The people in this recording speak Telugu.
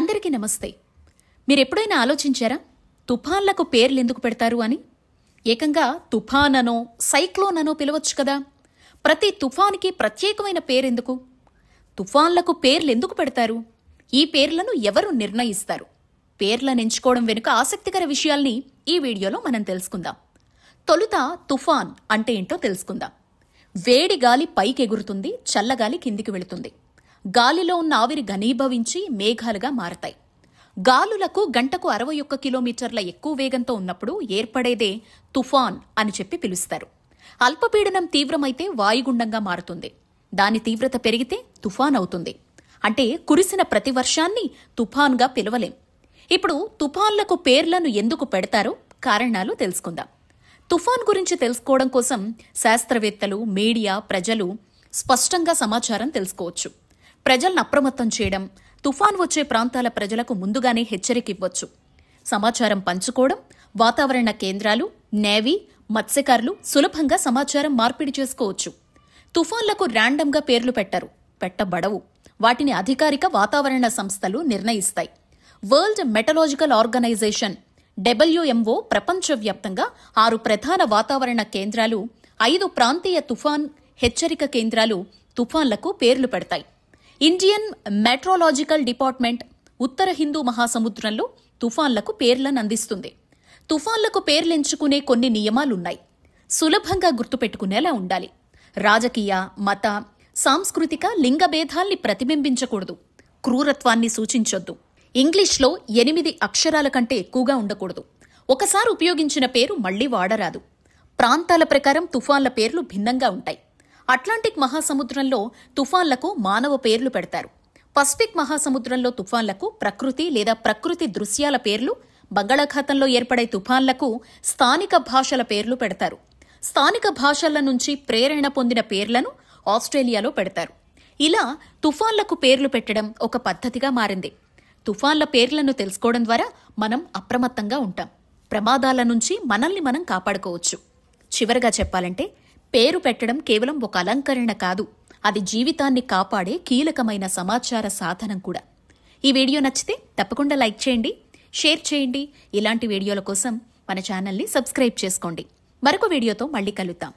అందరికీ నమస్తే. మీరెప్పుడైనా ఆలోచించారా తుఫాన్లకు పేర్లు ఎందుకు పెడతారు అని? ఏకంగా తుఫాన్ అనో సైక్లోన్ అనో పిలవచ్చు కదా. ప్రతి తుఫాన్కి ప్రత్యేకమైన పేరెందుకు? తుఫాన్లకు పేర్లు ఎందుకు పెడతారు? ఈ పేర్లను ఎవరు నిర్ణయిస్తారు? పేర్లను ఎంచుకోవడం వెనుక ఆసక్తికర విషయాల్ని ఈ వీడియోలో మనం తెలుసుకుందాం. తొలుత తుఫాన్ అంటే ఏంటో తెలుసుకుందాం. వేడి గాలి పైకి ఎగురుతుంది, చల్లగాలి కిందికి వెళుతుంది. గాలిలో ఉన్న ఆవిరి ఘనీభవించి మేఘాలుగా మారతాయి. గాలులకు గంటకు 61 కిలోమీటర్ల ఎక్కువ వేగంతో ఉన్నప్పుడు ఏర్పడేదే తుఫాన్ అని చెప్పి పిలుస్తారు. అల్పపీడనం తీవ్రమైతే వాయుగుండంగా మారుతుంది. దాని తీవ్రత పెరిగితే తుఫాన్ అవుతుంది. అంటే కురిసిన ప్రతి వర్షాన్ని తుఫాన్గా పిలవలేం. ఇప్పుడు తుఫాన్లకు పేర్లను ఎందుకు పెడతారో కారణాలు తెలుసుకుందాం. తుఫాన్ గురించి తెలుసుకోవడం కోసం శాస్త్రవేత్తలు, మీడియా, ప్రజలు స్పష్టంగా సమాచారం తెలుసుకోవచ్చు. ప్రజలను అప్రమత్తం చేయడం, తుఫాన్ వచ్చే ప్రాంతాల ప్రజలకు ముందుగానే హెచ్చరిక ఇవ్వచ్చు. సమాచారం పంచుకోవడం, వాతావరణ కేంద్రాలు, నేవీ, మత్స్యకారులు సులభంగా సమాచారం మార్పిడి చేసుకోవచ్చు. తుఫాన్లకు ర్యాండమ్గా పేర్లు పెట్టబడవు. వాటిని అధికారిక వాతావరణ సంస్థలు నిర్ణయిస్తాయి. వరల్డ్ మెటలాజికల్ ఆర్గనైజేషన్ WMO ప్రపంచవ్యాప్తంగా 6 ప్రధాన వాతావరణ కేంద్రాలు, 5 ప్రాంతీయ తుఫాన్ హెచ్చరిక కేంద్రాలు తుఫాన్లకు పేర్లు పెడతాయి. ఇండియన్ మెట్రాలజికల్ డిపార్ట్మెంట్ ఉత్తర హిందూ మహాసముద్రంలో తుఫాన్లకు పేర్లను అందిస్తుంది. తుఫాన్లకు పేర్లెంచుకునే కొన్ని నియమాలున్నాయి. సులభంగా గుర్తుపెట్టుకునేలా ఉండాలి. రాజకీయ, మత, సాంస్కృతిక, లింగ భేదాల్ని ప్రతిబింబించకూడదు. క్రూరత్వాన్ని సూచించొద్దు. ఇంగ్లీష్లో 8 అక్షరాల కంటే ఎక్కువగా ఉండకూడదు. ఒకసారి ఉపయోగించిన పేరు మళ్లీ వాడరాదు. ప్రాంతాల ప్రకారం తుఫాన్ల పేర్లు భిన్నంగా ఉంటాయి. అట్లాంటిక్ మహాసముద్రంలో తుఫాన్లకు మానవ పేర్లు పెడతారు. పసిఫిక్ మహాసముద్రంలో తుఫాన్లకు ప్రకృతి లేదా ప్రకృతి దృశ్యాల పేర్లు, బంగాళాఖాతంలో ఏర్పడే తుఫాన్లకు స్థానిక భాషల పేర్లు పెడతారు. స్థానిక భాషల నుంచి ప్రేరణ పొందిన పేర్లను ఆస్ట్రేలియాలో పెడతారు. ఇలా తుఫాన్లకు పేర్లు పెట్టడం ఒక పద్ధతిగా మారింది. తుఫాన్ల పేర్లను తెలుసుకోవడం ద్వారా మనం అప్రమత్తంగా ఉంటాం. ప్రమాదాల నుంచి మనల్ని మనం కాపాడుకోవచ్చు. చివరగా చెప్పాలంటే, పేరు పెట్టడం కేవలం ఒక అలంకరణ కాదు, అది జీవితాన్ని కాపాడే కీలకమైన సమాచార సాధనం కూడా. ఈ వీడియో నచ్చితే తప్పకుండా లైక్ చేయండి, షేర్ చేయండి. ఇలాంటి వీడియోల కోసం మన ఛానల్ని సబ్స్క్రైబ్ చేసుకోండి. మరొక వీడియోతో మళ్ళీ కలుద్దాం.